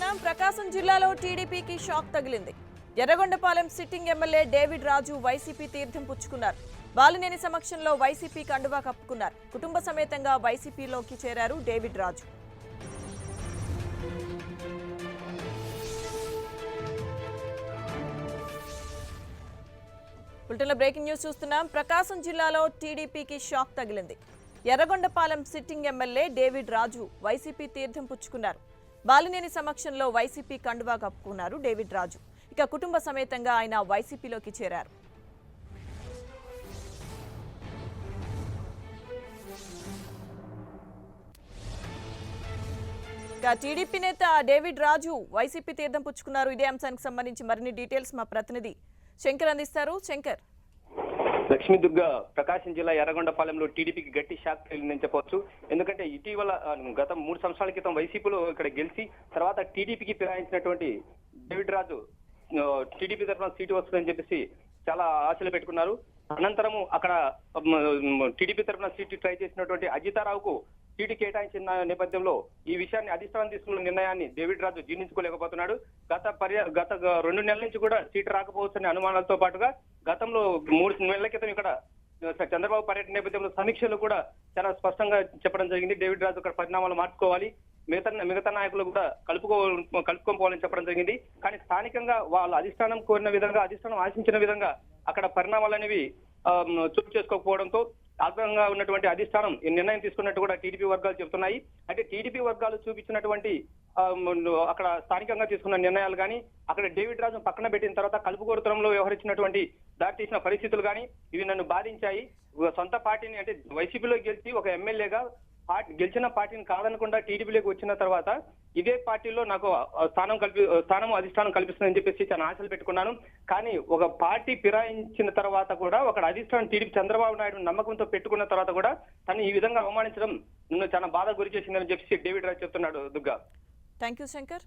చూస్తున్నాం. ప్రకాశం జిల్లాలో టీడీపీకి షాక్ తగిలింది. ఎర్రగొండపాలెం సిట్టింగ్ ఎమ్మెల్యే డేవిడ్ రాజు వైసీపీ తీర్థం పుచ్చుకున్నారు. బాలినేని సమక్షంలో వైసీపీ కండువా కప్పుకున్నారు. కుటుంబ సమేతంగా వైసీపీలోకి చేరారు డేవిడ్ రాజు. బులెటిన్లో బ్రేకింగ్ న్యూస్ చూస్తున్నాం. ప్రకాశం జిల్లాలో టీడీపీకి షాక్ తగిలింది. ఎర్రగొండపాలెం సిట్టింగ్ ఎమ్మెల్యే డేవిడ్ రాజు వైసీపీ తీర్థం పుచ్చుకున్నారు. బాలినేని సమక్షంలో వైసీపీ కండువా కప్పుకున్నారు డేవిడ్ రాజు. ఇక కుటుంబ సమేతంగా ఆయన వైసీపీలోకి చేరారు. ఇక టీడీపీ నేత డేవిడ్ రాజు వైసీపీ తీర్థం పుచ్చుకున్నారు. ఇదే అంశానికి సంబంధించి మరిన్ని డీటెయిల్స్ మా ప్రతినిధి శంకర్ అందిస్తారు. శంకర్. లక్ష్మీ దుర్గా ప్రకాశం జిల్లా ఎర్రగొండపాలెంలో టీడీపీకి గట్టి షాక్ తగిలిందని చెప్పవచ్చు. ఎందుకంటే ఇటీవల గత 3 సంవత్సరాల క్రితం వైసీపీలో ఇక్కడ గెలిచి తర్వాత టీడీపీకి ఫిరాయించినటువంటి డేవిడ్ రాజు టీడీపీ తరఫున సీటు వస్తుందని చెప్పేసి చాలా ఆశలు పెట్టుకున్నారు. అనంతరము అక్కడ టీడీపీ తరఫున సీటు ట్రై చేసినటువంటి అజితారావుకు సీటు కేటాయించిన నేపథ్యంలో ఈ విషయాన్ని అధిష్టానం తీసుకున్న నిర్ణయాన్ని డేవిడ్ రాజు జీర్ణించుకోలేకపోతున్నాడు. గత 2 నెలల నుంచి కూడా సీటు రాకపోవచ్చనే అనుమానాలతో పాటుగా గతంలో 3 నెలల క్రితం ఇక్కడ చంద్రబాబు పర్యటన నేపథ్యంలో సమీక్షలు కూడా చాలా స్పష్టంగా చెప్పడం జరిగింది. డేవిడ్ రాజు అక్కడ పరిణామాలు మార్చుకోవాలి, మిగతా నాయకులు కూడా కలుపుకోవాలని చెప్పడం జరిగింది. కానీ స్థానికంగా వాళ్ళ అధిష్టానం కోరిన విధంగా, అధిష్టానం ఆశించిన విధంగా అక్కడ పరిణామాలు అనేవి చోటు చేసుకోకపోవడంతో ఆగ్రహంగా ఉన్నటువంటి అధిష్టానం ఈ నిర్ణయం తీసుకున్నట్టు కూడా టీడీపీ వర్గాలు చెబుతున్నాయి. అంటే టీడీపీ వర్గాలు చూపించినటువంటి అక్కడ స్థానికంగా తీసుకున్న నిర్ణయాలు కానీ, అక్కడ డేవిడ్ రాజు పక్కన పెట్టిన తర్వాత కలుపుగోరుతనంలో వ్యవహరించినటువంటి దారితీసిన పరిస్థితులు కానీ ఇవి నన్ను బాధించాయి. సొంత పార్టీని అంటే వైసీపీలో గెలిచి ఒక ఎమ్మెల్యేగా గెలిచిన పార్టీని కాదనకుండా టీడీపీలోకి వచ్చిన తర్వాత ఇదే పార్టీలో నాకు స్థానం అధిష్టానం కల్పిస్తుందని చెప్పేసి చాలా ఆశలు పెట్టుకున్నాను. కానీ ఒక పార్టీ ఫిరాయించిన తర్వాత కూడా ఒక అధిష్టానం టీడీపీ చంద్రబాబు నాయుడు నమ్మకంతో పెట్టుకున్న తర్వాత కూడా తను ఈ విధంగా అవమానించడం నన్ను చాలా బాధ గురి చేసిందని చెప్పేసి డేవిడ్ రాజు చెప్తున్నాడు. దుర్గా. Thank you Shankar.